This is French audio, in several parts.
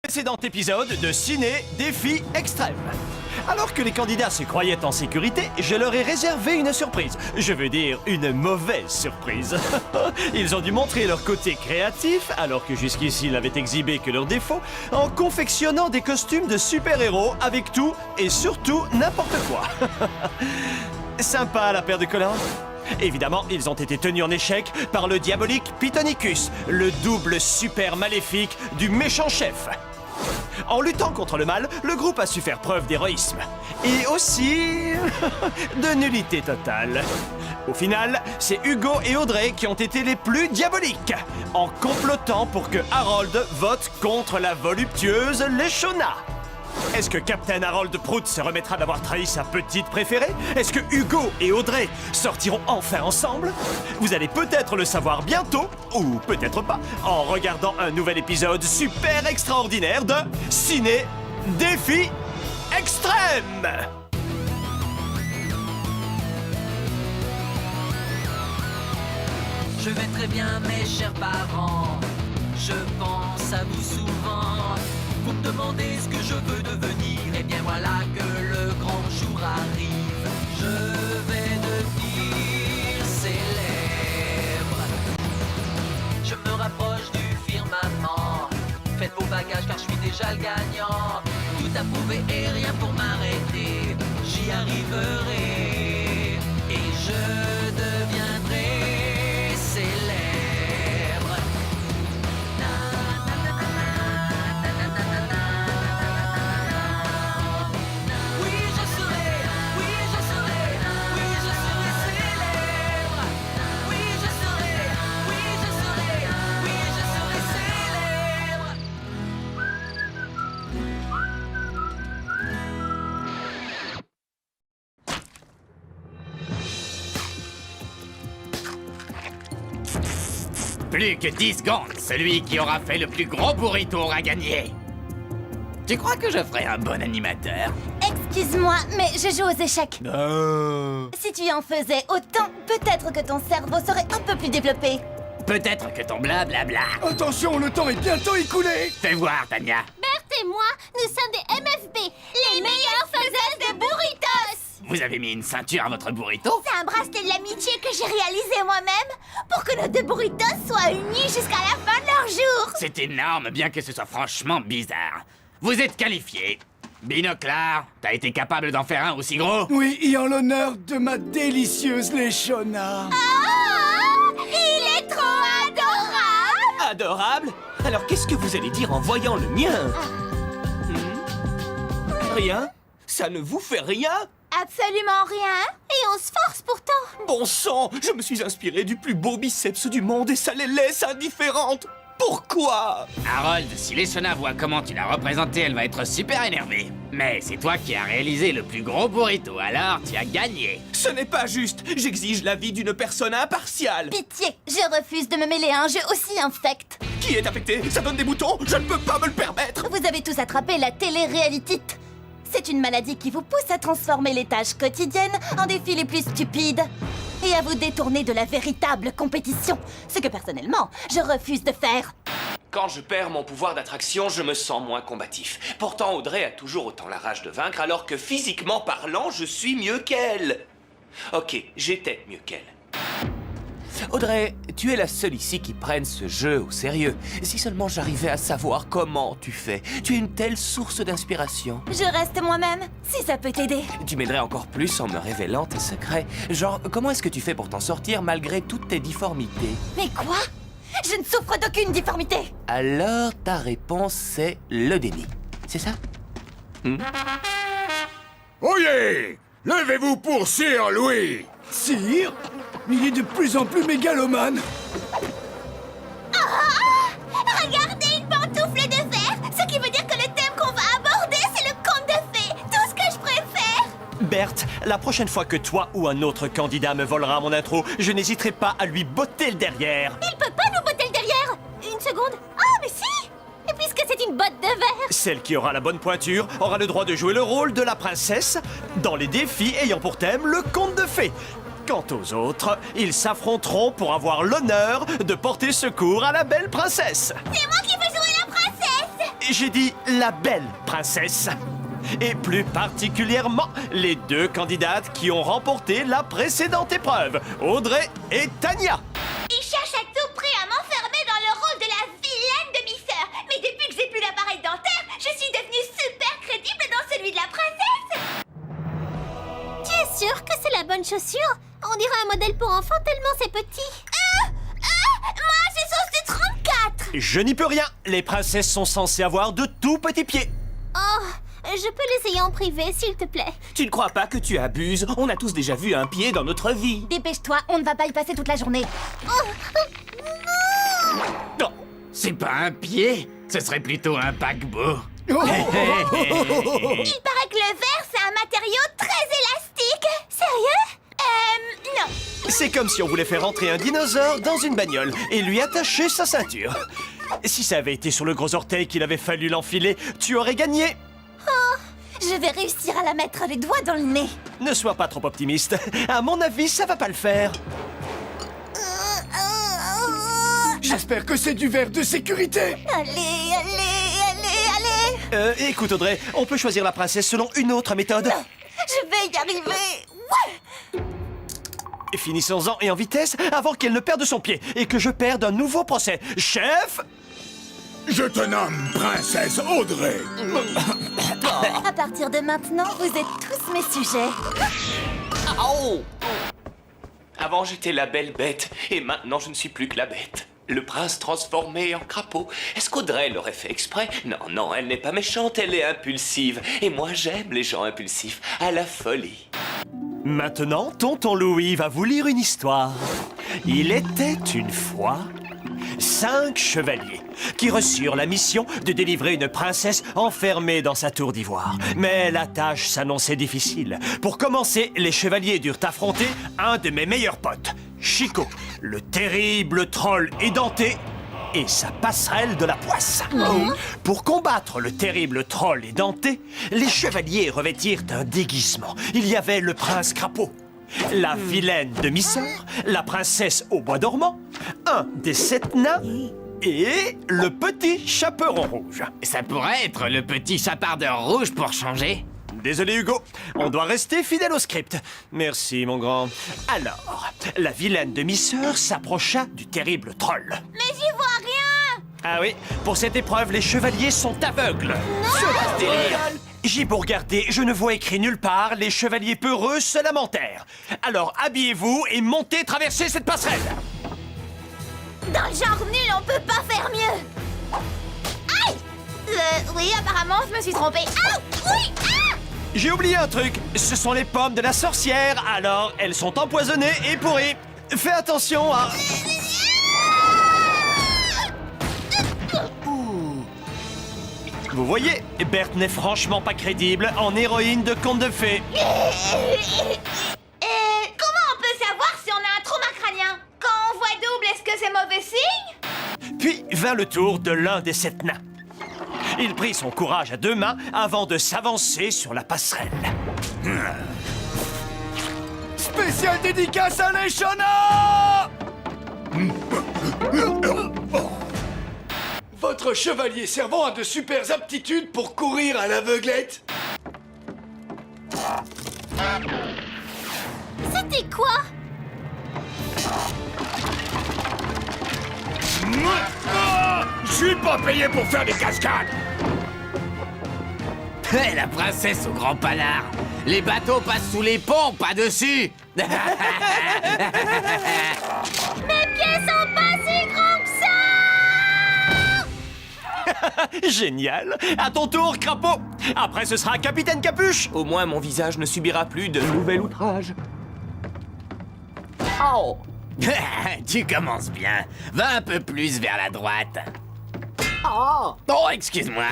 Précédent épisode de Ciné Défi Extrême. Alors que les candidats se croyaient en sécurité, je leur ai réservé une surprise. Je veux dire, une mauvaise surprise. Ils ont dû montrer leur côté créatif, alors que jusqu'ici ils n'avaient exhibé que leurs défauts, en confectionnant des costumes de super-héros avec tout et surtout n'importe quoi. Sympa la paire de collants. Évidemment, ils ont été tenus en échec par le diabolique Pythonicus, le double super maléfique du méchant chef. En luttant contre le mal, le groupe a su faire preuve d'héroïsme. Et aussi de nullité totale. Au final, c'est Hugo et Audrey qui ont été les plus diaboliques, en complotant pour que Harold vote contre la voluptueuse Leshona. Est-ce que Captain Harold Prout se remettra d'avoir trahi sa petite préférée? Est-ce que Hugo et Audrey sortiront enfin ensemble? Vous allez peut-être le savoir bientôt, ou peut-être pas, en regardant un nouvel épisode super extraordinaire de Ciné Défi Extrême! Je vais très bien, mes chers parents. Je pense à vous souvent. Vous me demandez ce que je veux devenir. Et bien voilà que le grand jour arrive. Je vais devenir célèbre. Je me rapproche du firmament. Faites vos bagages car je suis déjà le gagnant. Tout à prouver et rien pour m'arrêter. J'y arriverai. Et je deviendrai célèbre. Plus que 10 secondes, celui qui aura fait le plus gros burrito aura gagné. Tu crois que je ferai un bon animateur? Excuse-moi, mais je joue aux échecs. Si tu en faisais autant, peut-être que ton cerveau serait un peu plus développé. Peut-être que ton blablabla. Attention, le temps est bientôt écoulé. Fais voir, Tania. Berthe et moi, nous sommes des MFB, les meilleures faiseuses de burritos. Vous avez mis une ceinture à votre burrito? C'est un bracelet de l'amitié que j'ai réalisé moi-même pour que nos deux burritos soient unis jusqu'à la fin de leur jour. C'est énorme, bien que ce soit franchement bizarre. Vous êtes qualifiés. Binoclard, t'as été capable d'en faire un aussi gros? Oui, et en l'honneur de ma délicieuse Leshona. Oh, il est trop adorable. Adorable? Alors qu'est-ce que vous allez dire en voyant le mien? Rien? Ça ne vous fait rien? Absolument rien. Et on se force pourtant. Bon sang, je me suis inspiré du plus beau biceps du monde et ça les laisse indifférentes. Pourquoi? Harold, si Leshona voit comment tu l'as représenté, elle va être super énervée. Mais c'est toi qui as réalisé le plus gros burrito, alors tu as gagné. Ce n'est pas juste. J'exige l'avis d'une personne impartiale. Pitié, je refuse de me mêler à un jeu aussi infect. Qui est affecté? Ça donne des boutons? Je ne peux pas me le permettre. Vous avez tous attrapé la télé-réalitite. C'est une maladie qui vous pousse à transformer les tâches quotidiennes en défis les plus stupides et à vous détourner de la véritable compétition, ce que personnellement, je refuse de faire. Quand je perds mon pouvoir d'attraction, je me sens moins combatif. Pourtant, Audrey a toujours autant la rage de vaincre, alors que physiquement parlant, je suis mieux qu'elle. Ok, j'étais mieux qu'elle. Audrey, tu es la seule ici qui prenne ce jeu au sérieux. Si seulement j'arrivais à savoir comment tu fais. Tu es une telle source d'inspiration. Je reste moi-même, si ça peut t'aider. Tu m'aiderais encore plus en me révélant tes secrets. Genre, comment est-ce que tu fais pour t'en sortir malgré toutes tes difformités? Mais quoi? Je ne souffre d'aucune difformité. Alors, ta réponse, c'est le déni. C'est ça? Oyez! Levez-vous pour Sir Louis! Sire, il est de plus en plus mégalomane. Regardez une pantoufle de verre, ce qui veut dire que le thème qu'on va aborder, c'est le conte de fées. Tout ce que je préfère. Berthe, la prochaine fois que toi ou un autre candidat me volera mon intro, je n'hésiterai pas à lui botter le derrière. Il peut pas nous botter le derrière. Une seconde. Ah, mais si. Et puisque c'est une botte de verre. Celle qui aura la bonne pointure aura le droit de jouer le rôle de la princesse dans les défis ayant pour thème le conte de fées. Quant aux autres, ils s'affronteront pour avoir l'honneur de porter secours à la belle princesse. C'est moi qui veux jouer la princesse. j'ai dit la belle princesse. Et plus particulièrement les deux candidates qui ont remporté la précédente épreuve, Audrey et Tania. Il cherche à tout prix à m'enfermer dans le rôle de la vilaine demi-sœur. Mais depuis que j'ai plus l'appareil dentaire, je suis devenue super crédible dans celui de la princesse. Tu es sûr que c'est la bonne chaussure? On dirait un modèle pour enfants tellement c'est petit. Moi, j'ai sauce de 34. Je n'y peux rien, les princesses sont censées avoir de tout petits pieds. Oh, je peux l'essayer en privé, s'il te plaît. Tu ne crois pas que tu abuses? On a tous déjà vu un pied dans notre vie. Dépêche-toi, on ne va pas y passer toute la journée. Non, c'est pas un pied, ce serait plutôt un paquebot. Il paraît que le verre, c'est un matériau très élastique. Sérieux? Non. C'est comme si on voulait faire entrer un dinosaure dans une bagnole et lui attacher sa ceinture. Si ça avait été sur le gros orteil qu'il avait fallu l'enfiler, tu aurais gagné. Je vais réussir à la mettre les doigts dans le nez. Ne sois pas trop optimiste. À mon avis, ça va pas le faire. J'espère que c'est du verre de sécurité. Allez. Écoute Audrey, on peut choisir la princesse selon une autre méthode. Je vais y arriver. Ouais. Finissons-en et en vitesse avant qu'elle ne perde son pied et que je perde un nouveau procès. Chef! Je te nomme princesse Audrey. À partir de maintenant, vous êtes tous mes sujets. Avant, j'étais la belle bête, et maintenant, je ne suis plus que la bête. Le prince transformé en crapaud. Est-ce qu'Audrey l'aurait fait exprès? Non, elle n'est pas méchante, elle est impulsive. Et moi, j'aime les gens impulsifs, à la folie. Maintenant, tonton Louis va vous lire une histoire. Il était une fois 5 chevaliers qui reçurent la mission de délivrer une princesse enfermée dans sa tour d'ivoire. Mais la tâche s'annonçait difficile. Pour commencer, les chevaliers durent affronter un de mes meilleurs potes, Chico, le terrible troll édenté et sa passerelle de la poisse. Pour combattre le terrible troll édenté, les chevaliers revêtirent un déguisement. Il y avait le prince crapaud, la vilaine demi-sœur, la princesse au bois dormant, un des 7 nains et le petit chaperon rouge. Ça pourrait être le petit chapardeur rouge pour changer. Désolé Hugo, on doit rester fidèle au script. Merci mon grand. Alors, la vilaine demi-sœur s'approcha du terrible troll. Mais j'y vois rien. Ah oui, pour cette épreuve, les chevaliers sont aveugles. Ce délire. J'ai beau regarder, je ne vois écrit nulle part, les chevaliers peureux se lamentèrent. Alors habillez-vous et montez traverser cette passerelle. Dans le genre nul, on peut pas faire mieux. Aïe. Oui, apparemment, je me suis trompée. Ah, oui, ah. J'ai oublié un truc, ce sont les pommes de la sorcière, alors elles sont empoisonnées et pourries. Fais attention à... Vous voyez, Berthe n'est franchement pas crédible en héroïne de conte de fées. Comment on peut savoir si on a un trauma crânien? Quand on voit double, est-ce que c'est mauvais signe? Puis vint le tour de l'un des 7 nains. Il prit son courage à 2 mains avant de s'avancer sur la passerelle. Spécial dédicace à Leshona! Votre chevalier servant a de super aptitudes pour courir à l'aveuglette. C'était quoi? Je suis pas payé pour faire des cascades. Hé, la princesse au grand panard. Les bateaux passent sous les ponts, pas dessus. Mes pieds sont pas si grands que ça! Génial. À ton tour, crapaud. Après, ce sera Capitaine Capuche. Au moins, mon visage ne subira plus de nouvel outrage. Oh! Tu commences bien. Va un peu plus vers la droite. Oh! Oh, excuse-moi.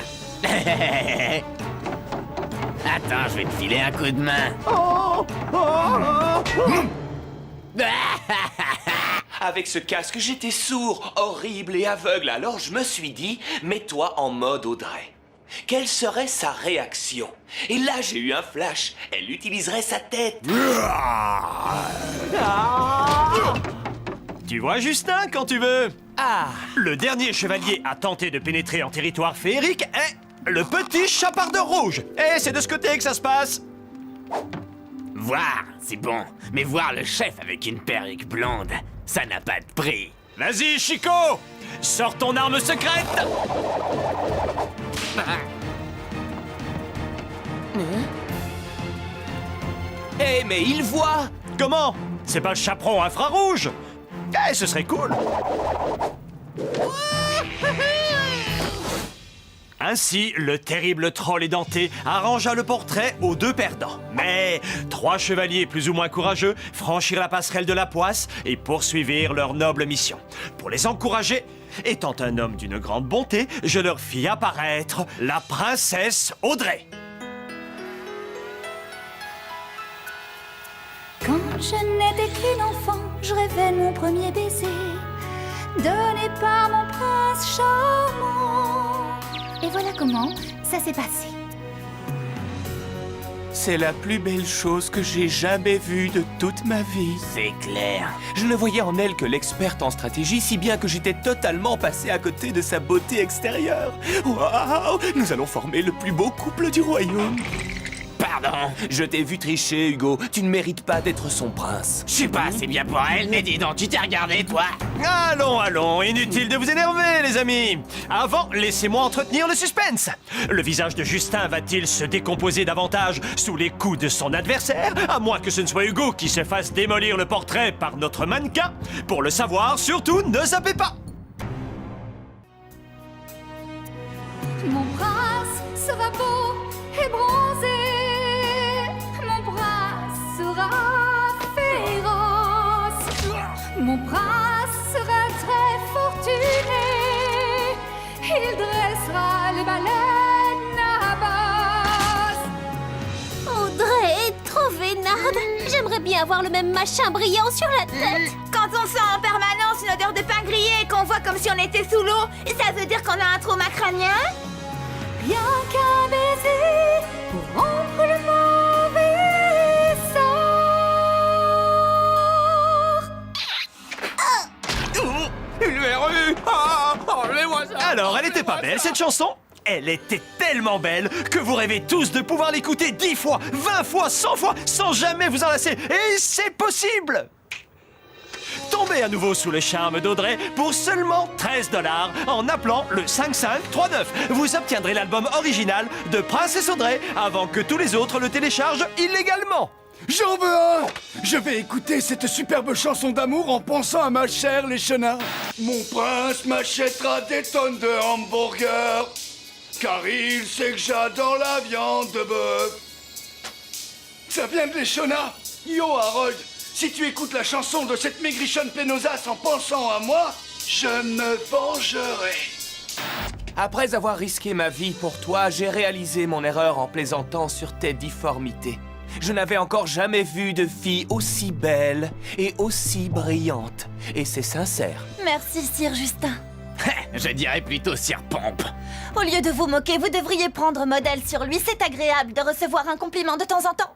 Attends, je vais te filer un coup de main. Avec ce casque, j'étais sourd, horrible et aveugle. Alors je me suis dit, mets-toi en mode Audrey. Quelle serait sa réaction? Et là, j'ai eu un flash. Elle utiliserait sa tête. Tu vois Justin quand tu veux. Ah, le dernier chevalier à tenter de pénétrer en territoire féerique est le petit chapardeur rouge. Et c'est de ce côté que ça se passe. Voir, c'est bon. Mais voir le chef avec une perruque blonde, ça n'a pas de prix. Vas-y, Chico, sors ton arme secrète. Eh, mais il voit! Comment? C'est pas le chaperon infrarouge? Eh, ce serait cool. Ainsi, le terrible troll édenté arrangea le portrait aux deux perdants. Mais 3 chevaliers plus ou moins courageux franchirent la passerelle de la poisse et poursuivirent leur noble mission. Pour les encourager, étant un homme d'une grande bonté, je leur fis apparaître la princesse Audrey. Quand je n'étais qu'une enfant, je rêvais de mon premier baiser, donné par mon prince charmant. Et voilà comment ça s'est passé. C'est la plus belle chose que j'ai jamais vue de toute ma vie. C'est clair. Je ne voyais en elle que l'experte en stratégie, si bien que j'étais totalement passé à côté de sa beauté extérieure. Waouh! Nous allons former le plus beau couple du royaume. Pardon. Je t'ai vu tricher, Hugo. Tu ne mérites pas d'être son prince. Je suis pas assez bien pour elle, mais dis donc, tu t'es regardé, toi? Allons, allons, inutile de vous énerver, les amis. Avant, laissez-moi entretenir le suspense. Le visage de Justin va-t-il se décomposer davantage sous les coups de son adversaire, à moins que ce ne soit Hugo qui se fasse démolir le portrait par notre mannequin? Pour le savoir, surtout, ne zappez pas. Mon prince sera beau et bronzé. Mon prince sera féroce. Mon prince sera très fortuné. Il dressera les baleines à bosse. Audrey est trop vénarde. J'aimerais bien avoir le même machin brillant sur la tête. Quand on sent en permanence une odeur de pain grillé et qu'on voit comme si on était sous l'eau, ça veut dire qu'on a un trauma crânien? Rien qu'un baiser pour rompre le mauvais sort. Une verrue! Enlevez-moi ça! Alors, elle était pas belle, cette chanson? Elle était tellement belle que vous rêvez tous de pouvoir l'écouter 10 fois, 20 fois, 100 fois, sans jamais vous en lasser. Et c'est possible! Tombez à nouveau sous le charme d'Audrey pour seulement 13 $ en appelant le 5539. Vous obtiendrez l'album original de Princesse Audrey avant que tous les autres le téléchargent illégalement. J'en veux un! Je vais écouter cette superbe chanson d'amour en pensant à ma chère Léchena. Mon prince m'achètera des tonnes de hamburgers, car il sait que j'adore la viande de bœuf. Ça vient de Léchena. Yo, Harold, si tu écoutes la chanson de cette maigrichonne pénosasse en pensant à moi, je me vengerai. Après avoir risqué ma vie pour toi, j'ai réalisé mon erreur en plaisantant sur tes difformités. Je n'avais encore jamais vu de fille aussi belle et aussi brillante. Et c'est sincère. Merci, Sir Justin. Je dirais plutôt Sir Pompe. Au lieu de vous moquer, vous devriez prendre modèle sur lui. C'est agréable de recevoir un compliment de temps en temps.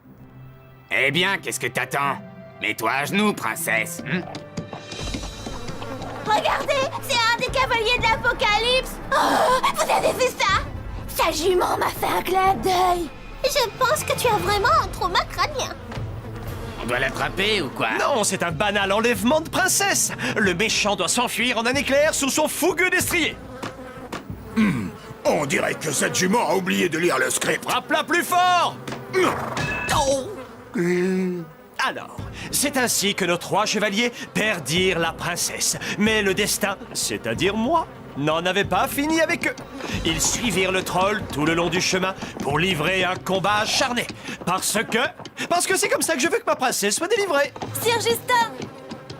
Eh bien, qu'est-ce que t'attends? Mets-toi à genoux, princesse. Regardez, c'est un des cavaliers de l'Apocalypse. Oh, vous avez vu ça? Sa jument m'a fait un clin d'œil. Je pense que tu as vraiment un trauma crânien. On doit l'attraper ou quoi? Non, c'est un banal enlèvement de princesse. Le méchant doit s'enfuir en un éclair sous son fougueux destrier. On dirait que cette jument a oublié de lire le script. Frappe-la plus fort! Alors, c'est ainsi que nos 3 chevaliers perdirent la princesse. Mais le destin, c'est-à-dire moi, n'en avait pas fini avec eux. Ils suivirent le troll tout le long du chemin pour livrer un combat acharné. Parce que c'est comme ça que je veux que ma princesse soit délivrée. Sir Justin,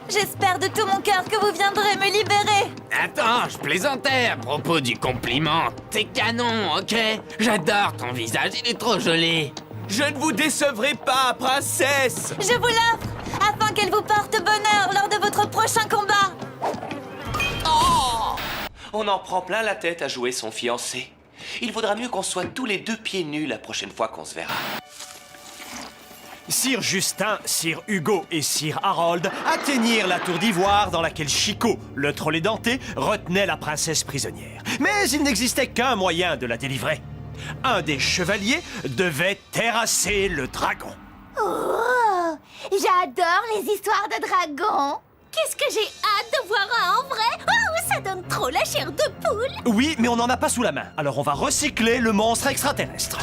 j'espère de tout mon cœur que vous viendrez me libérer. Attends, je plaisantais à propos du compliment. T'es canon, ok? J'adore ton visage, il est trop joli. Je ne vous décevrai pas, princesse! Je vous l'offre, afin qu'elle vous porte bonheur lors de votre prochain combat. On en prend plein la tête à jouer son fiancé. Il vaudra mieux qu'on soit tous les deux pieds nus la prochaine fois qu'on se verra. Sir Justin, Sir Hugo et Sir Harold atteignirent la tour d'ivoire dans laquelle Chico, le troll édenté, retenait la princesse prisonnière. Mais il n'existait qu'un moyen de la délivrer. Un des chevaliers devait terrasser le dragon. Oh, j'adore les histoires de dragons. Qu'est-ce que j'ai hâte de voir un en vrai. Oh, ça donne trop la chair de poule. Oui, mais on n'en a pas sous la main, alors on va recycler le monstre extraterrestre.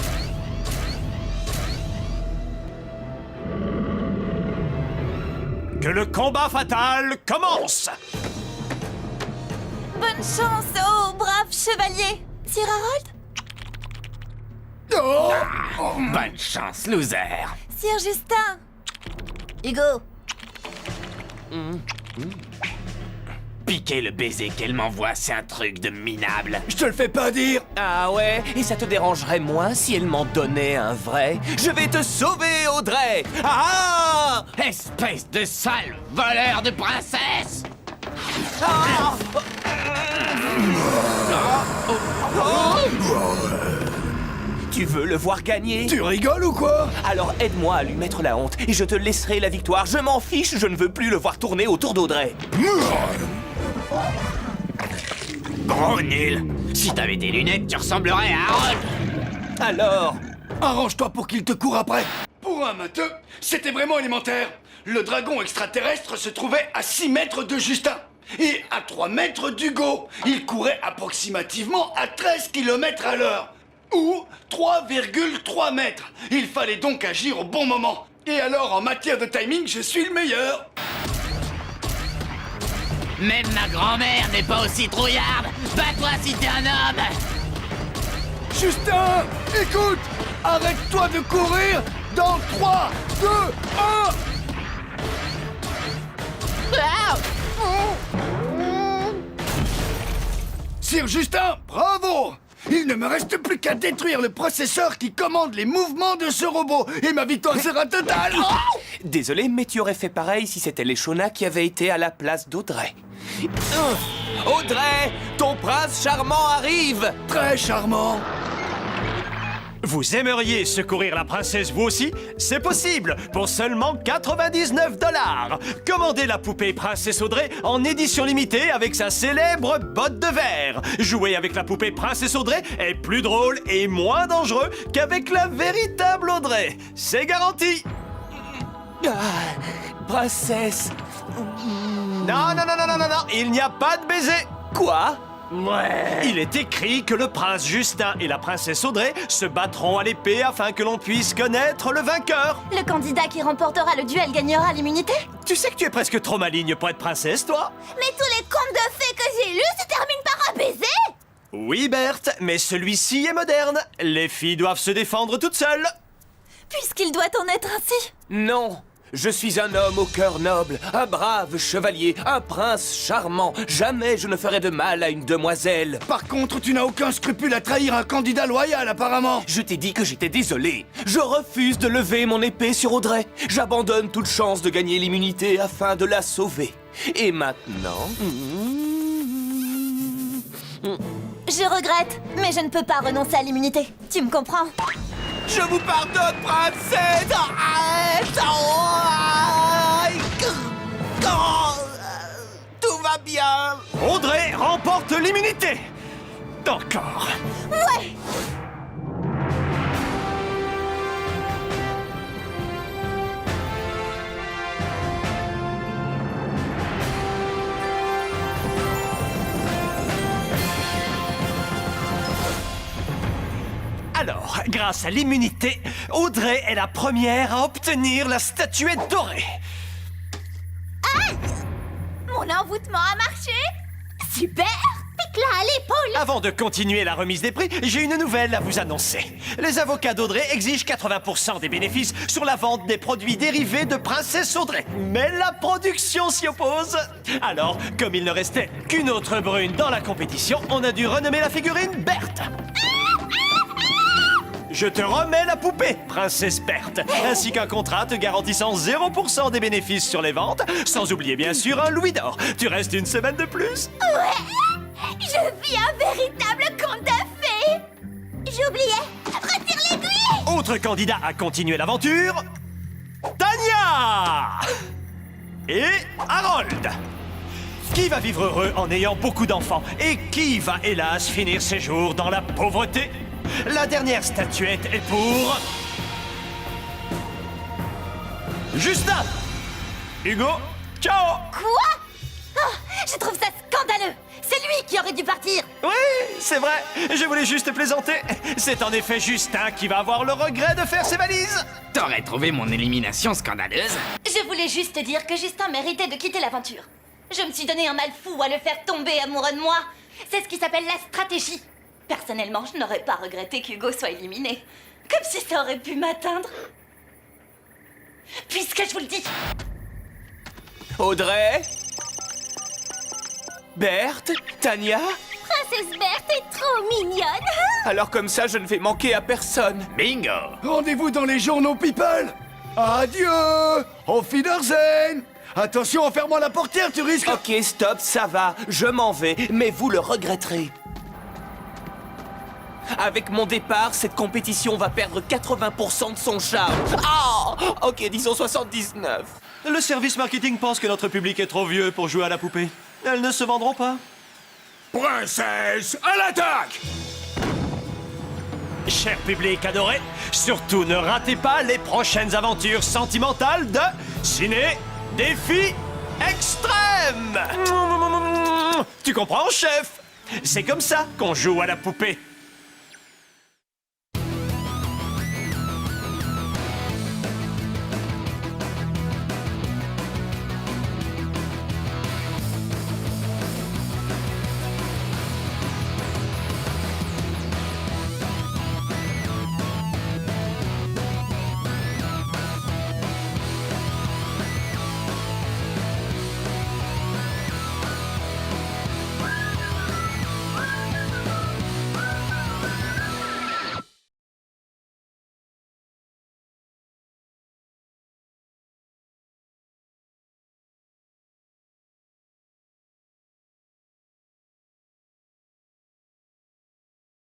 Que le combat fatal commence! Bonne chance, oh brave chevalier. Sir Harold? Bonne chance, loser. Sir Justin? Hugo? Piquer le baiser qu'elle m'envoie, c'est un truc de minable. Je te le fais pas dire. Ah ouais? Et ça te dérangerait moins si elle m'en donnait un vrai? Je vais te sauver, Audrey! Ah! Espèce de sale voleur de princesse! Tu veux le voir gagner? Tu rigoles ou quoi? Alors aide-moi à lui mettre la honte et je te laisserai la victoire. Je m'en fiche, je ne veux plus le voir tourner autour d'Audrey. Gros nul! Si t'avais des lunettes, tu ressemblerais à Harold! Alors? Arrange-toi pour qu'il te court après. Pour un matheux, c'était vraiment élémentaire. Le dragon extraterrestre se trouvait à 6 mètres de Justin et à 3 mètres d'Hugo. Il courait approximativement à 13 km à l'heure. Ou 3,3 mètres. Il fallait donc agir au bon moment. Et alors, en matière de timing, je suis le meilleur. Même ma grand-mère n'est pas aussi trouillarde! Bats-toi si t'es un homme! Justin, écoute, arrête-toi de courir dans 3, 2, 1. Sir Justin, bravo! Il ne me reste plus qu'à détruire le processeur qui commande les mouvements de ce robot et ma victoire sera totale. Oh! Désolé, mais tu aurais fait pareil si c'était les Shona qui avaient été à la place d'Audrey. Audrey, ton prince charmant arrive! Très charmant. Vous aimeriez secourir la princesse vous aussi? C'est possible, pour seulement 99 $. Commandez la poupée Princesse Audrey en édition limitée avec sa célèbre botte de verre. Jouer avec la poupée Princesse Audrey est plus drôle et moins dangereux qu'avec la véritable Audrey. C'est garanti. Princesse... Non, il n'y a pas de baiser. Quoi? Ouais. Il est écrit que le prince Justin et la princesse Audrey se battront à l'épée afin que l'on puisse connaître le vainqueur. Le candidat qui remportera le duel gagnera l'immunité? Tu sais que tu es presque trop maligne pour être princesse, toi? Mais tous les contes de fées que j'ai lus se terminent par un baiser. Oui, Berthe, mais celui-ci est moderne. Les filles doivent se défendre toutes seules. Puisqu'il doit en être ainsi. Non. Je suis un homme au cœur noble, un brave chevalier, un prince charmant. Jamais je ne ferai de mal à une demoiselle. Par contre, tu n'as aucun scrupule à trahir un candidat loyal, apparemment. Je t'ai dit que j'étais désolé. Je refuse de lever mon épée sur Audrey. J'abandonne toute chance de gagner l'immunité afin de la sauver. Et maintenant... Je regrette, mais je ne peux pas renoncer à l'immunité. Tu me comprends? Je vous pardonne, princesse! Tout va bien! Audrey remporte l'immunité. Encore. Ouais. Alors, grâce à l'immunité, Audrey est la première à obtenir la statuette dorée. Aïe! Mon envoûtement a marché. Super! Pique-la à l'épaule. Avant de continuer la remise des prix, j'ai une nouvelle à vous annoncer. Les avocats d'Audrey exigent 80% des bénéfices sur la vente des produits dérivés de Princesse Audrey. Mais la production s'y oppose. Alors, comme il ne restait qu'une autre brune dans la compétition, on a dû renommer la figurine Berthe. Je te remets la poupée, Princesse Berthe, ainsi qu'un contrat te garantissant 0% des bénéfices sur les ventes, sans oublier bien sûr un louis d'or. Tu restes une semaine de plus. Ouais! Je vis un véritable conte de fées. J'oubliais. Retire l'aiguille. Autre candidat à continuer l'aventure, Anna et Harold. Qui va vivre heureux en ayant beaucoup d'enfants et qui va hélas finir ses jours dans la pauvreté? La dernière statuette est pour... Justin. Hugo, ciao. Quoi? Oh, je trouve ça scandaleux. C'est lui qui aurait dû partir. Oui, c'est vrai. Je voulais juste plaisanter. C'est en effet Justin qui va avoir le regret de faire ses valises. T'aurais trouvé mon élimination scandaleuse? Je voulais juste dire que Justin méritait de quitter l'aventure. Je me suis donné un mal fou à le faire tomber amoureux de moi. C'est ce qui s'appelle la stratégie. Personnellement, je n'aurais pas regretté qu'Hugo soit éliminé. Comme si ça aurait pu m'atteindre. Puisque je vous le dis. Audrey? Berthe? Tania? Princesse Berthe est trop mignonne. Alors comme ça, je ne vais manquer à personne. Bingo! Rendez-vous dans les journaux, people. Adieu. Auf Wiedersehen. Attention en fermant la portière, tu risques... Ok, stop, ça va. Je m'en vais, mais vous le regretterez. Avec mon départ, cette compétition va perdre 80% de son charme. Ah! Ok, disons 79. Le service marketing pense que notre public est trop vieux pour jouer à la poupée. Elles ne se vendront pas. Princesse, à l'attaque! Cher public adoré, surtout ne ratez pas les prochaines aventures sentimentales de Ciné Défi Extrême. Tu comprends, chef? C'est comme ça qu'on joue à la poupée.